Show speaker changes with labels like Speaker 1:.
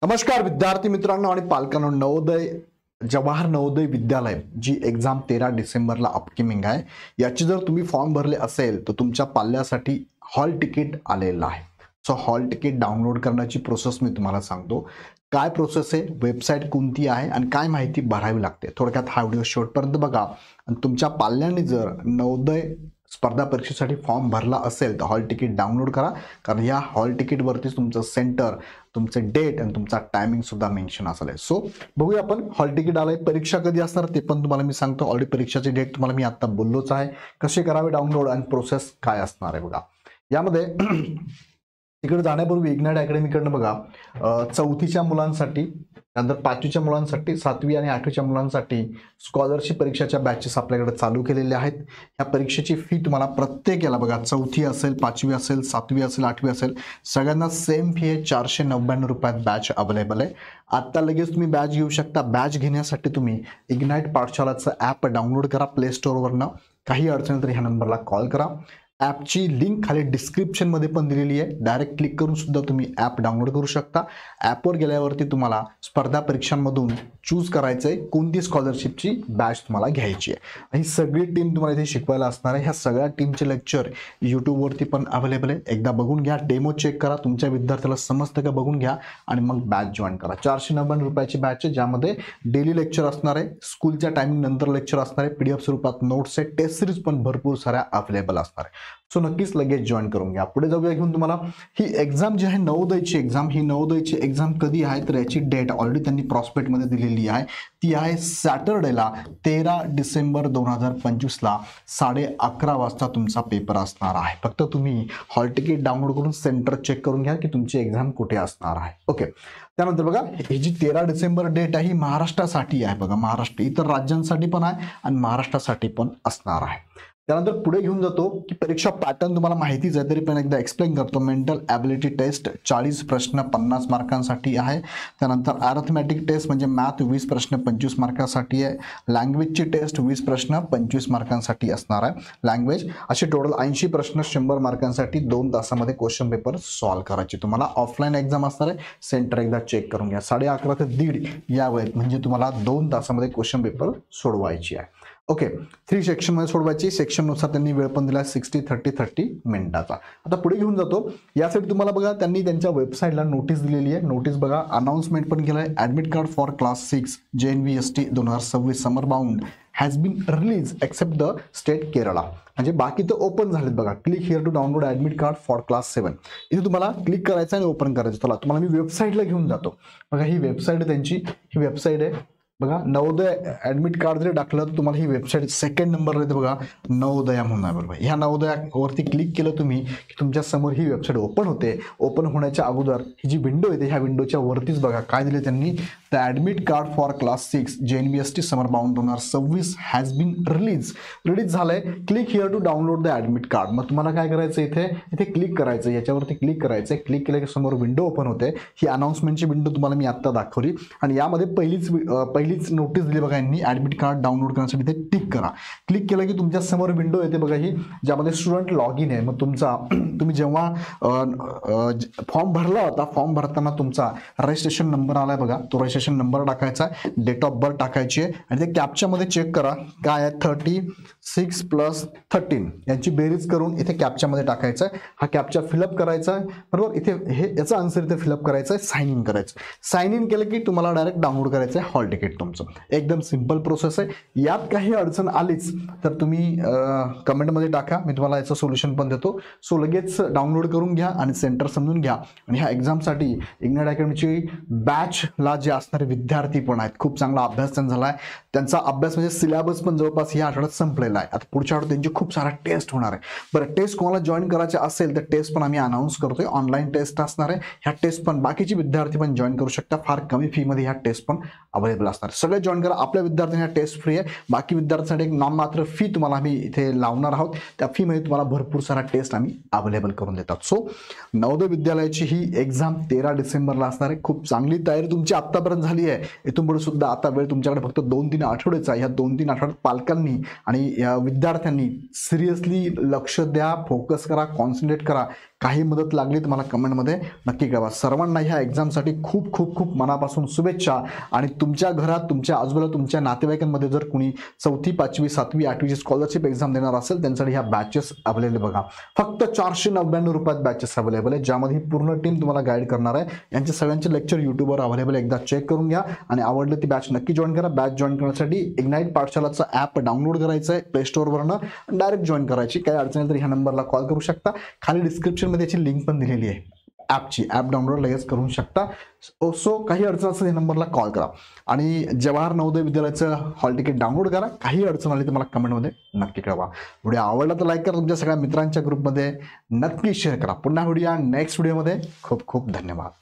Speaker 1: नमस्कार विद्यार्थी मित्रांनो आणि पालकांनो, जवाहर नवोदय विद्यालय जी एक्झाम 13 डिसेंबरला अपकमिंग आहे, याची जर तुम्ही फॉर्म भरले असेल तर तुमच्या पाल्यासाठी हॉल तिकीट आलेलं आहे. सो हॉल तिकीट डाउनलोड करण्याची प्रोसेस मी तुम्हाला सांगतो. काय प्रोसेस आहे, वेबसाईट कोणती आहे आणि काय माहिती भरावी लागते, थोडक्यात हा व्हिडिओ शेवटपर्यंत बघा. आणि तुमच्या पाल्यांनी जर नवोदय स्पर्धा परीक्षेसाठी फॉर्म भरला असेल तर हॉल तिकीट डाउनलोड करा, कारण या हॉल तिकीटवरतीच तुमचं सेंटर, तुमचे डेट आणि तुमचा टायमिंग सुद्धा मेन्शन असेल. सो बघूया आपण हॉल तिकीट आलंय. परीक्षा कधी असणार ते पण तुम्हाला मी सांगतो. ऑलरेडी परीक्षाची डेट तुम्हाला मी आता बोललोच आहे. कसे करावे डाउनलोड आणि प्रोसेस काय असणार आहे बघा. यामध्ये तिकडे जाण्यापूर्वी इग्नाइट अकॅडमीकडनं बघा, चौथीच्या मुलांसाठी, नंतर 5वीच्या मुलांसाठी, 7वी आणि 8वीच्या मुलांसाठी स्कॉलरशिप परीक्षाच्या बॅचेस आपल्याकडे चालू केलेले आहेत. या परीक्षेची फी तुम्हाला प्रत्येक याला बघा, 4थी असेल, 5वी असेल, 7वी असेल, 8वी असेल, सगळ्यांना सेम फी आहे. 499 रुपयात बॅच अवेलेबल आहे. आत्ता लगेच तुम्ही बॅच घेऊ शकता. बॅच घेण्यासाठी तुम्ही इग्नाइट पाठशालाचं ॲप डाउनलोड करा प्ले स्टोअरवरनं. काही अडचण तर ह्या नंबरला कॉल करा. ॲपची लिंक खाली डिस्क्रिप्शनमध्ये पण दिलेली आहे. डायरेक्ट क्लिक करून सुद्धा तुम्ही ॲप डाउनलोड करू शकता. ॲपवर गेल्यावरती तुम्हाला स्पर्धा परीक्षांमधून चूज करायचं आहे कोणती स्कॉलरशिपची बॅच तुम्हाला घ्यायची आहे. ही सगळी टीम तुम्हाला इथे शिकवायला असणार आहे. ह्या सगळ्या टीमचे लेक्चर यूट्यूबवरती पण अवेलेबल आहे. एकदा बघून घ्या, डेमो चेक करा, तुमच्या विद्यार्थ्याला समजतं का बघून घ्या आणि मग बॅच जॉईन करा. 499 रुपयाची बॅच आहे, ज्यामध्ये डेली लेक्चर असणार आहे, स्कूलच्या टायमिंग नंतर लेक्चर असणार आहे, PDF स्वरूपात नोट्स आहे, टेस्ट सिरीज पण भरपूर साऱ्या अवेलेबल असणार आहे. सो नक्कीच लगेच जॉईन करून घ्या. पुढे जाऊया घेऊन तुम्हाला ही एक्झाम जी आहे नवोदयची एक्झाम, ही नवोदयची एक्झाम कधी आहे तर याची डेट ऑलरेडी त्यांनी प्रॉस्पेक्टमध्ये दिलेली आहे. ती आहे सॅटरडेला 13 डिसेंबर 2025ला 11:30 वाजता तुमचा पेपर असणार आहे. फक्त तुम्ही हॉल तिकीट डाउनलोड करून सेंटर चेक करून घ्या की तुमची एक्झाम कुठे असणार आहे. ओके, त्यानंतर बघा ही जी 13 डिसेंबर डेट आहे ही महाराष्ट्रासाठी आहे. बघा, महाराष्ट्र, इतर राज्यांसाठी पण आहे आणि महाराष्ट्रासाठी पण असणार आहे. त्यानंतर पुढे घेऊन जातो की परीक्षा पॅटर्न तुम्हाला माहितीच आहे, तरी पण एकदा एक्सप्लेन करतो. मेंटल ॲबिलिटी टेस्ट 40 प्रश्न 50 मार्कांसाठी आहे. त्यानंतर अॅरिथमॅटिक टेस्ट म्हणजे मॅथ 20 प्रश्न 25 मार्कांसाठी आहे. लँग्वेजची टेस्ट 20 प्रश्न 25 मार्कांसाठी असणार आहे. लँग्वेज असे टोटल 80 प्रश्न 100 मार्कांसाठी 2 तासामध्ये क्वेश्चन पेपर सॉल्व्ह करायचे. तुम्हाला ऑफलाईन एक्झाम असणार आहे. सेंटर एकदा चेक करून घ्या. 11:30 ते 1:30 या वेळेत म्हणजे तुम्हाला 2 तासामध्ये क्वेश्चन पेपर सोडवायची आहे. ओके, 3 सेक्शनमध्ये सोडवायची. सेक्शननुसार त्यांनी वेळ पण दिला 60, 30, 30 मिनिटाचा. आता पुढे घेऊन जातो. यासाठी तुम्हाला बघा त्यांनी त्यांच्या वेबसाईटला नोटीस दिलेली आहे. नोटीस बघा, अनाउन्समेंट पण केलं आहे. Admit card for class 6 JNVST 2026 summer bound has been release except the state Kerala. म्हणजे बाकी तर ओपन झालेत बघा. Click here to download admit card for class 7. इथे तुम्हाला क्लिक करायचं आणि ओपन करायचं. चला तुम्हाला मी वेबसाईटला घेऊन जातो. बघा ही वेबसाईट त्यांची, ही वेबसाईट आहे बघा. नवोदय ॲडमिट कार्ड जरी टाकलं तर तुम्हाला ही वेबसाईट सेकंड नंबरला येते बघा, नवोदया म्हणून आहे बरोबर. ह्या नवोदयावरती क्लिक केलं तुम्ही की तुमच्या समोर ही वेबसाईट ओपन होते. ओपन होण्याच्या अगोदर ही जी विंडो येते, ह्या विंडोच्या वरतीच बघा काय दिले त्यांनी, the admit card for class 6 JNVST summer bound 2026 has been release झालंय. Click here to download the admit card. मग तुम्हाला काय करायचं, इथे क्लिक करायचं, याच्यावरती क्लिक करायचं. क्लिक केलं की समोर विंडो ओपन होते. ही अनाउन्समेंटची विंडो तुम्हाला मी आत्ता दाखवली आणि यामध्ये पहिलीच नोटीस दिली बघा यांनी, ॲडमिट कार्ड डाउनलोड करण्यासाठी ते टिक करा. क्लिक केलं की तुमच्या समोर विंडो येते बघा ही, ज्यामध्ये स्टुडंट लॉग इन आहे. मग तुम्ही जेव्हा फॉर्म भरला होता, फॉर्म भरताना तुमचा रजिस्ट्रेशन नंबर आलाय बघा, तो रजिस्ट्रेशन नंबर टाकायचा आहे, डेट ऑफ बर्थ टाकायची आहे आणि ते कॅप्चामध्ये चेक करा काय आहे, 36 + 13 यांची बेरीज करून इथे कॅप्चामध्ये टाकायचं आहे. हा कॅप्चा फिलअप करायचा आहे बरोबर. इथे याचा आन्सर इथे फिलअप करायचा आहे, साइन इन करायचं. साइन इन केलं की तुम्हाला डायरेक्ट डाउनलोड करायचं आहे हॉल तिकीट तुमचं. एकदम सिंपल प्रोसेस आहे. यात काही अडचण आलीच तर तुम्ही कमेंटमध्ये टाका, मी तुम्हाला याचं सोल्युशन पण देतो. सो लगेच डाउनलोड करून घ्या आणि सेंटर समजून घ्या. आणि ह्या एक्झामसाठी इग्नाइट अकॅडमीची बॅचला जे असणारे विद्यार्थी पण आहेत, खूप चांगला अभ्यास त्यांचा झाला आहे. त्यांचा अभ्यास म्हणजे सिलेबस पण जवळपास या आठवड्यात संपलेला आहे. आता पुढच्या आठवड्यात त्यांची खूप सारा टेस्ट होणार आहे. बरं, टेस्ट कोणाला जॉईन करायचे असेल तर टेस्ट पण आम्ही अनाऊन्स करतोय. ऑनलाईन टेस्ट असणार आहे. ह्या टेस्ट पण बाकीचे विद्यार्थी पण जॉईन करू शकता. फार कमी फीमध्ये ह्या टेस्ट पण अवेलेबल असणार. सगळे जॉईन करा. आपल्या विद्यार्थ्यांना टेस्ट फ्री आहे. बाकी विद्यार्थ्यांसाठी एक नाममात्र फी तुम्हाला आम्ही इथे लावणार आहोत. त्या फीमध्ये तुम्हाला भरपूर सारा टेस्ट आम्ही अवेलेबल करून देतात. सो नवोदय विद्यालयाची ही एक्झाम 13 डिसेंबरला असणार आहे. खूप चांगली तयारी तुमची आत्तापर्यंत झाली आहे. इथून पुढे सुद्धा आता वेळ तुमच्याकडे फक्त 2-3 आठवड्याचा. ह्या 2-3 आठवड्यात पालकांनी आणि या विद्यार्थ्यांनी सिरियसली लक्ष द्या, फोकस करा, कॉन्सन्ट्रेट करा काही मदत लागली तर मला कमेंटमध्ये नक्की कळवा. सर्वांना ह्या एक्झामसाठी खूप खूप खूप मनापासून शुभेच्छा. आणि तुमच्या घरात, तुमच्या आजूबाजूला, तुमच्या नातेवाईकांमध्ये जर कुणी 4थी 5वी 7वी 8वीची स्कॉलरशिप एक्झाम देणार असेल त्यांच्यासाठी ह्या बॅचेस अवेलेबल बघा. फक्त 499 रुपयात बॅचेस अवेलेबल आहे, ज्यामध्ये पूर्ण टीम तुम्हाला गाईड करणार आहे. यांचे सगळ्यांचे लेक्चर यूट्यूबवर अवेलेबल आहे, एकदा चेक करून घ्या. आणि आवडलं ती बॅच नक्की जॉईन करा. बॅच जॉईन करण्यासाठी इग्नाइट पाठशालाचं ॲप डाउनलोड करायचं आहे प्ले स्टोअरवरनं, डायरेक्ट जॉईन करायची. काही अडचण तर ह्या नंबरला कॉल करू शकता. खाली डिस्क्रिप्शनमध्ये याची लिंक पण दिलेली आहे ॲपची. ॲप डाउनलोड लगेच करू शकता. सो काही अडचण असेल या नंबरला कॉल करा. आणि जवाहर नवोदय विद्यालयाचं हॉल तिकीट डाउनलोड करा. काही अडचण आली तर मला कमेंटमध्ये नक्की कळवा. व्हिडिओ आवडला तर लाईक करा, तुमच्या सगळ्या मित्रांच्या ग्रुपमध्ये नक्की शेअर करा. पुन्हा व्हिडिओ नेक्स्ट व्हिडिओमध्ये. खूप खूप धन्यवाद.